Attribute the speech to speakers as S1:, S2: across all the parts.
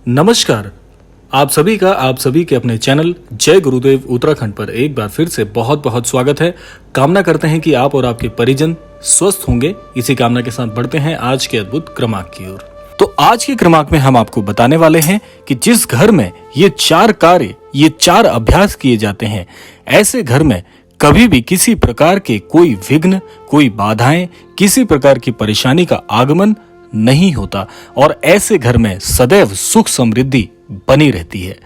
S1: नमस्कार। आप सभी का आप सभी के अपने चैनल जय गुरुदेव उत्तराखंड पर एक बार फिर से बहुत बहुत स्वागत है। कामना करते हैं कि आप और आपके परिजन स्वस्थ होंगे। इसी कामना के साथ बढ़ते हैं आज के अद्भुत क्रमांक की ओर। तो आज के क्रमांक में हम आपको बताने वाले हैं कि जिस घर में ये 4 कार्य, ये 4 अभ्यास किए जाते हैं, ऐसे घर में कभी भी किसी प्रकार के कोई विघ्न, कोई बाधाएं, किसी प्रकार की परेशानी का आगमन नहीं होता और ऐसे घर में सदैव सुख समृद्धि बनी रहती है।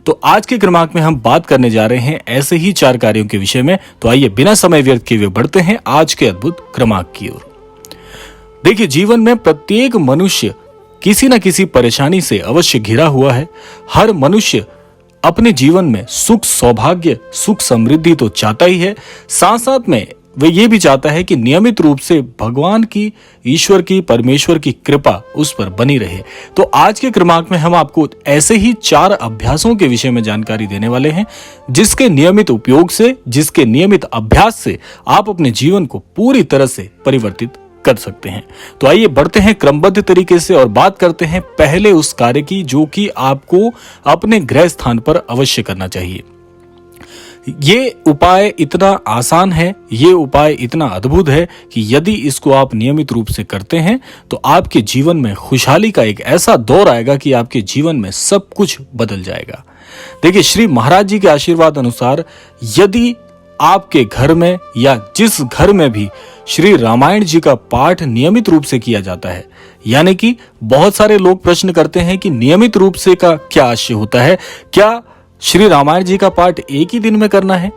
S1: तो आज के क्रमांक में हम बात करने जा रहे हैं ऐसे ही 4 कार्यों के विषय में। तो आइए बिना समय व्यर्थ किए हुए बढ़ते हैं आज के अद्भुत क्रमांक की ओर। देखिए, जीवन में प्रत्येक मनुष्य किसी न किसी परेशानी से अवश्य घिरा हुआ है। हर मनुष्य अपने जीवन में सुख, सौभाग्य, सुख समृद्धि तो चाहता ही है, साथ साथ में वह ये भी चाहता है कि नियमित रूप से भगवान की, ईश्वर की, परमेश्वर की कृपा उस पर बनी रहे। तो आज के क्रमांक में हम आपको ऐसे ही 4 अभ्यासों के विषय में जानकारी देने वाले हैं, जिसके नियमित उपयोग से, जिसके नियमित अभ्यास से आप अपने जीवन को पूरी तरह से परिवर्तित कर सकते हैं। तो आइए बढ़ते हैं क्रमबद्ध तरीके से और बात करते हैं पहले उस कार्य की जो कि आपको अपने गृह स्थान पर अवश्य करना चाहिए। ये उपाय इतना आसान है, ये उपाय इतना अद्भुत है कि यदि इसको आप नियमित रूप से करते हैं तो आपके जीवन में खुशहाली का एक ऐसा दौर आएगा कि आपके जीवन में सब कुछ बदल जाएगा। देखिए, श्री महाराज जी के आशीर्वाद अनुसार यदि आपके घर में या जिस घर में भी श्री रामायण जी का पाठ नियमित रूप से किया जाता है, यानी कि बहुत सारे लोग प्रश्न करते हैं कि नियमित रूप से का क्या आशय होता है, क्या श्री रामायण जी का पाठ एक ही दिन में करना है?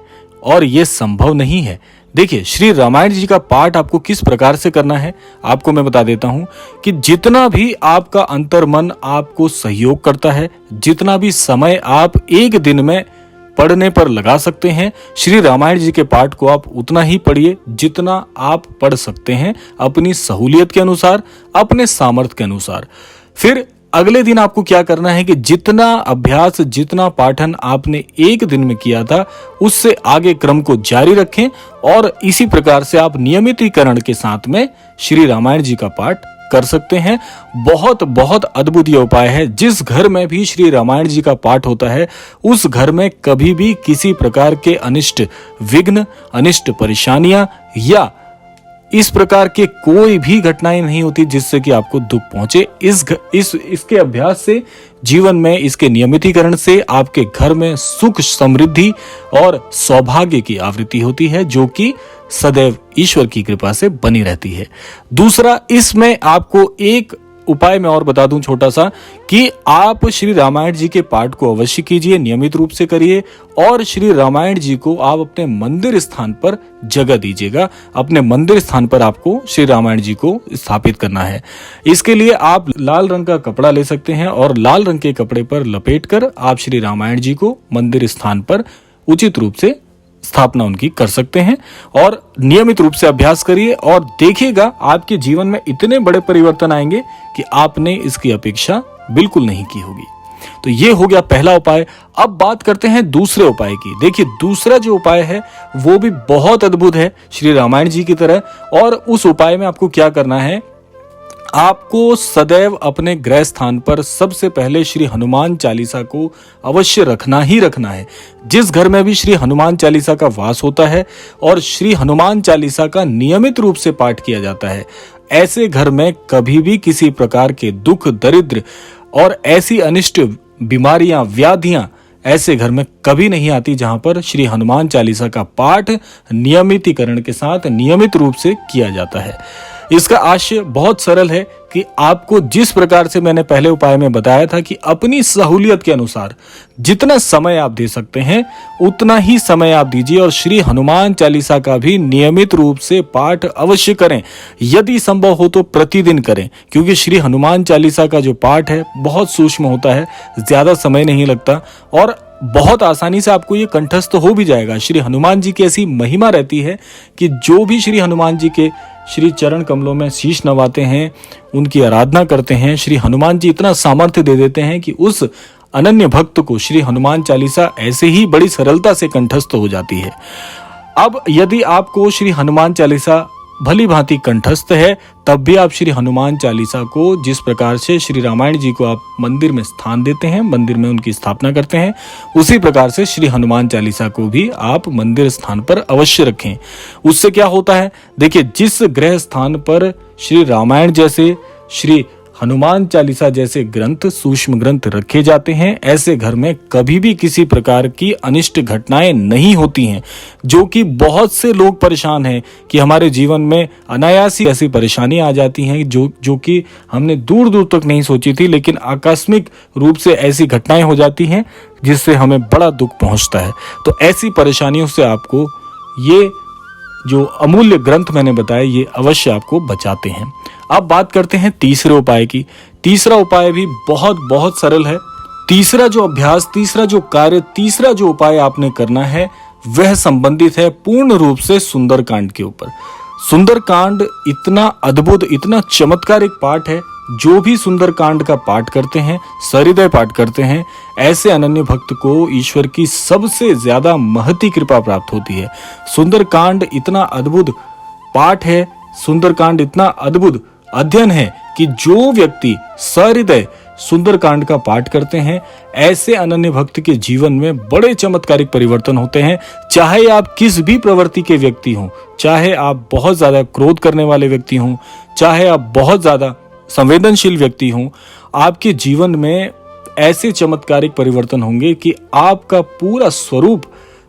S1: और यह संभव नहीं है। देखिए, श्री रामायण जी का पाठ आपको किस प्रकार से करना है आपको मैं बता देता हूं कि जितना भी आपका अंतर्मन आपको सहयोग करता है, जितना भी समय आप एक दिन में पढ़ने पर लगा सकते हैं, श्री रामायण जी के पाठ को आप उतना ही पढ़िए जितना आप पढ़ सकते हैं, अपनी सहूलियत के अनुसार, अपने सामर्थ्य के अनुसार। फिर अगले दिन आपको क्या करना है कि जितना अभ्यास, जितना पाठन आपने एक दिन में किया था, उससे आगे क्रम को जारी रखें और इसी प्रकार से आप नियमितीकरण के साथ में श्री रामायण जी का पाठ कर सकते हैं। बहुत बहुत अद्भुत यह उपाय है। जिस घर में भी श्री रामायण जी का पाठ होता है, उस घर में कभी भी किसी प्रकार के अनिष्ट विघ्न, अनिष्ट परेशानियां या इस प्रकार के कोई भी घटनाएं नहीं होती जिससे कि आपको दुख पहुंचे। इसके अभ्यास से, जीवन में इसके नियमितीकरण से आपके घर में सुख, समृद्धि और सौभाग्य की आवृत्ति होती है, जो कि सदैव ईश्वर की कृपा से बनी रहती है। दूसरा, इसमें आपको एक उपाय मैं और बता दूं छोटा सा, कि आप श्री रामायण जी के पाठ को अवश्य कीजिए, नियमित रूप से करिए और श्री रामायण जी को आप अपने मंदिर स्थान पर जगह दीजिएगा। अपने मंदिर स्थान पर आपको श्री रामायण जी को स्थापित करना है। इसके लिए आप लाल रंग का कपड़ा ले सकते हैं और लाल रंग के कपड़े पर लपेटकर आप श्री रामायण जी को मंदिर स्थान पर उचित रूप से स्थापना उनकी कर सकते हैं और नियमित रूप से अभ्यास करिए और देखिएगा आपके जीवन में इतने बड़े परिवर्तन आएंगे कि आपने इसकी अपेक्षा बिल्कुल नहीं की होगी। तो ये हो गया पहला उपाय। अब बात करते हैं दूसरे उपाय की। देखिए, दूसरा जो उपाय है वो भी बहुत अद्भुत है श्री रामायण जी की तरह। और उस उपाय में आपको क्या करना है, आपको सदैव अपने गृह स्थान पर सबसे पहले श्री हनुमान चालीसा को अवश्य रखना ही रखना है। जिस घर में भी श्री हनुमान चालीसा का वास होता है और श्री हनुमान चालीसा का नियमित रूप से पाठ किया जाता है, ऐसे घर में कभी भी किसी प्रकार के दुख, दरिद्र और ऐसी अनिष्ट बीमारियां, व्याधियां ऐसे घर में कभी नहीं आती जहां पर श्री हनुमान चालीसा का पाठ नियमितीकरण के साथ नियमित रूप से किया जाता है। इसका आशय बहुत सरल है कि आपको जिस प्रकार से मैंने पहले उपाय में बताया था कि अपनी सहूलियत के अनुसार जितना समय आप दे सकते हैं उतना ही समय आप दीजिए और श्री हनुमान चालीसा का भी नियमित रूप से पाठ अवश्य करें। यदि संभव हो तो प्रतिदिन करें, क्योंकि श्री हनुमान चालीसा का जो पाठ है बहुत सूक्ष्म होता है, ज्यादा समय नहीं लगता और बहुत आसानी से आपको ये कंठस्थ हो भी जाएगा। श्री हनुमान जी की ऐसी महिमा रहती है कि जो भी श्री हनुमान जी के श्री चरण कमलों में शीश नवाते हैं, उनकी आराधना करते हैं, श्री हनुमान जी इतना सामर्थ्य दे देते हैं कि उस अनन्य भक्त को श्री हनुमान चालीसा ऐसे ही बड़ी सरलता से कंठस्थ हो जाती है। अब यदि आपको श्री हनुमान चालीसा भली भांति कंठस्थ है, तब भी आप श्री हनुमान चालीसा को जिस प्रकार से श्री रामायण जी को आप मंदिर में स्थान देते हैं, मंदिर में उनकी स्थापना करते हैं, उसी प्रकार से श्री हनुमान चालीसा को भी आप मंदिर स्थान पर अवश्य रखें। उससे क्या होता है, देखिए, जिस गृह स्थान पर श्री रामायण जैसे, श्री हनुमान चालीसा जैसे ग्रंथ, सूक्ष्म ग्रंथ रखे जाते हैं, ऐसे घर में कभी भी किसी प्रकार की अनिष्ट घटनाएं नहीं होती हैं। जो कि बहुत से लोग परेशान हैं कि हमारे जीवन में अनायासी ऐसी परेशानी आ जाती हैं जो कि हमने दूर दूर तक नहीं सोची थी, लेकिन आकस्मिक रूप से ऐसी घटनाएं हो जाती हैं जिससे हमें बड़ा दुख पहुंचता है। तो ऐसी परेशानियों से आपको ये जो अमूल्य ग्रंथ मैंने बताए, ये अवश्य आपको बचाते हैं। अब बात करते हैं तीसरे उपाय की। तीसरा उपाय भी बहुत बहुत सरल है। तीसरा जो अभ्यास, तीसरा जो कार्य, तीसरा जो उपाय आपने करना है, वह संबंधित है पूर्ण रूप से सुंदरकांड के ऊपर। सुंदरकांड इतना अद्भुत, इतना चमत्कारिक पाठ है। जो भी सुंदरकांड का पाठ करते हैं, सहृदय पाठ करते हैं, ऐसे अनन्य भक्त को ईश्वर की सबसे ज्यादा महती कृपा प्राप्त होती है। सुंदरकांड इतना अद्भुत पाठ है, सुंदरकांड इतना अद्भुत अध्ययन है कि जो व्यक्ति सहृदय सुंदरकांड का पाठ करते हैं, ऐसे अनन्य भक्त के जीवन में बड़े चमत्कारिक परिवर्तन होते हैं। चाहे आप किस भी प्रवृत्ति के व्यक्ति हों, चाहे आप बहुत ज्यादा क्रोध करने वाले व्यक्ति हों, चाहे आप बहुत ज्यादा संवेदनशील व्यक्ति हों, आपके जीवन में ऐसे चमत्कारिक परिवर्तन होंगे कि आपका पूरा स्वरूप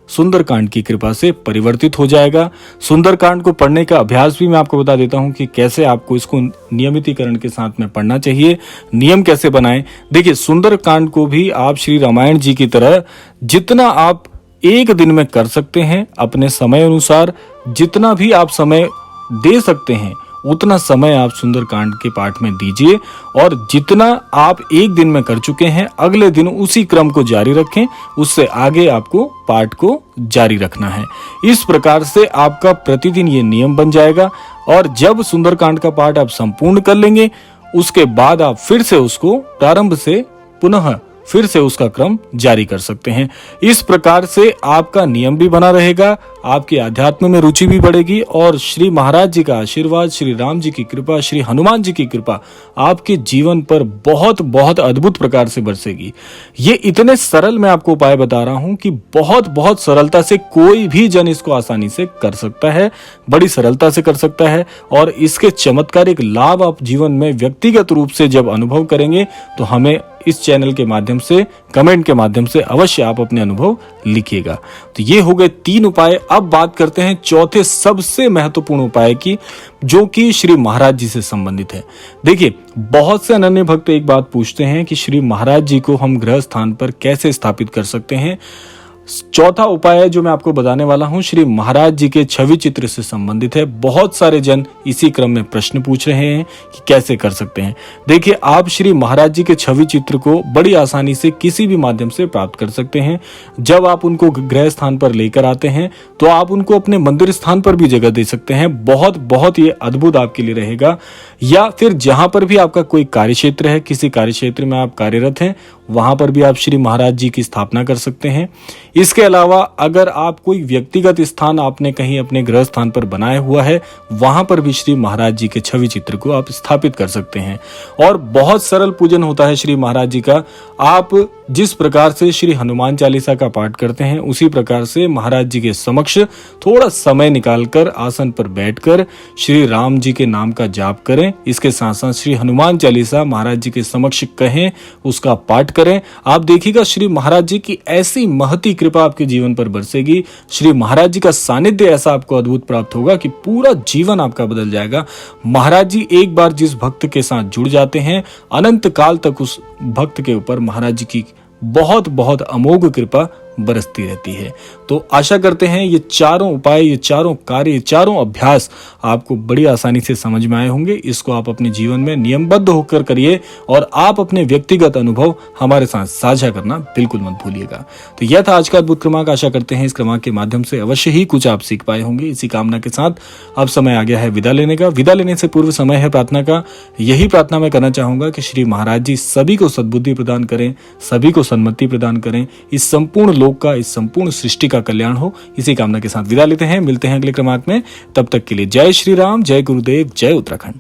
S1: सुंदरकांड की कृपा से परिवर्तित हो जाएगा। सुंदरकांड को पढ़ने का अभ्यास भी मैं आपको बता देता हूं कि कैसे आपको इसको नियमितीकरण के साथ में पढ़ना चाहिए, नियम कैसे बनाएं। देखिए, सुंदरकांड को भी आप श्री रामायण जी की तरह जितना आप एक दिन में कर सकते हैं, अपने समय अनुसार जितना भी आप समय दे सकते हैं, उतना समय आप सुंदरकांड के पाठ में दीजिए। और जितना आप एक दिन में कर चुके हैं, अगले दिन उसी क्रम को जारी रखें, उससे आगे आपको पाठ को जारी रखना है। इस प्रकार से आपका प्रतिदिन ये नियम बन जाएगा। और जब सुंदरकांड का पाठ आप संपूर्ण कर लेंगे, उसके बाद आप फिर से उसको प्रारंभ से पुनः फिर से उसका क्रम जारी कर सकते हैं। इस प्रकार से आपका नियम भी बना रहेगा, आपके आध्यात्म में रुचि भी बढ़ेगी, और श्री महाराज जी का आशीर्वाद, श्री राम जी की कृपा, श्री हनुमान जी की कृपा आपके जीवन पर बहुत बहुत अद्भुत प्रकार से बरसेगी। ये इतने सरल मैं आपको उपाय बता रहा हूं कि बहुत बहुत सरलता से कोई भी जन इसको आसानी से कर सकता है, बड़ी सरलता से कर सकता है। और इसके चमत्कारिक लाभ आप जीवन में व्यक्तिगत रूप से जब अनुभव करेंगे, तो हमें इस चैनल के माध्यम से, कमेंट के माध्यम से अवश्य आप अपने अनुभव लिखिएगा। तो ये हो गए 3 उपाय। अब बात करते हैं चौथे सबसे महत्वपूर्ण उपाय की, जो कि श्री महाराज जी से संबंधित है। देखिए, बहुत से अनन्य भक्त एक बात पूछते हैं कि श्री महाराज जी को हम गृह स्थान पर कैसे स्थापित कर सकते हैं। चौथा उपाय जो मैं आपको बताने वाला हूं, श्री महाराज जी के छवि चित्र से संबंधित है। बहुत सारे जन इसी क्रम में प्रश्न पूछ रहे हैं कि कैसे कर सकते हैं। देखिए, आप श्री महाराज जी के छवि चित्र को बड़ी आसानी से किसी भी माध्यम से प्राप्त कर सकते हैं। जब आप उनको गृह स्थान पर लेकर आते हैं, तो आप उनको अपने मंदिर स्थान पर भी जगह दे सकते हैं। बहुत बहुत ये अद्भुत आपके लिए रहेगा। या फिर जहां पर भी आपका कोई कार्य क्षेत्र है, किसी कार्य क्षेत्र में आप कार्यरत हैं, वहां पर भी आप श्री महाराज जी की स्थापना कर सकते हैं। इसके अलावा अगर आप कोई व्यक्तिगत स्थान आपने कहीं अपने गृह स्थान पर बनाया हुआ है, वहां पर भी श्री महाराज जी के छवि चित्र को आप स्थापित कर सकते हैं। और बहुत सरल पूजन होता है श्री महाराज जी का। आप जिस प्रकार से श्री हनुमान चालीसा का पाठ करते हैं, उसी प्रकार से महाराज जी के समक्ष थोड़ा समय निकालकर आसन पर बैठकर श्री राम जी के नाम का जाप करें। इसके साथ साथ श्री हनुमान चालीसा महाराज जी के समक्ष कहें, उसका पाठ करें। आप देखिएगा श्री महाराज जी की ऐसी महती कृपा आपके जीवन पर बरसेगी। श्री महाराज जी का सानिध्य ऐसा आपको अद्भुत प्राप्त होगा कि पूरा जीवन आपका बदल जाएगा। महाराज जी एक बार जिस भक्त के साथ जुड़ जाते हैं, अनंत काल तक उस भक्त के ऊपर महाराज जी की बहुत बहुत अमोघ कृपा बरसती रहती है। तो आशा करते हैं ये चारों उपाय, ये चारों कार्य, ये चारों अभ्यास आपको बड़ी आसानी से समझ में आए होंगे। इसको आप अपने जीवन में नियमबद्ध होकर करिए और आप अपने व्यक्तिगत अनुभव हमारे साथ साझा करना बिल्कुल मत भूलिएगा। तो यह था आज का अद्भुत क्रमांक। आशा करते हैं इस क्रमांक के माध्यम से अवश्य ही कुछ आप सीख पाए होंगे। इसी कामना के साथ अब समय आ गया है विदा लेने का। विदा लेने से पूर्व समय है प्रार्थना का। यही प्रार्थना मैं करना चाहूंगा कि श्री महाराज जी सभी को सद्बुद्धि प्रदान करें, सभी को सन्मति प्रदान करें, इस संपूर्ण लोक का, इस संपूर्ण सृष्टि का कल्याण हो, इसी कामना के साथ विदा लेते हैं। मिलते हैं अगले क्रमांक में, तब तक के लिए जय श्री राम, जय गुरुदेव, जय उत्तराखंड।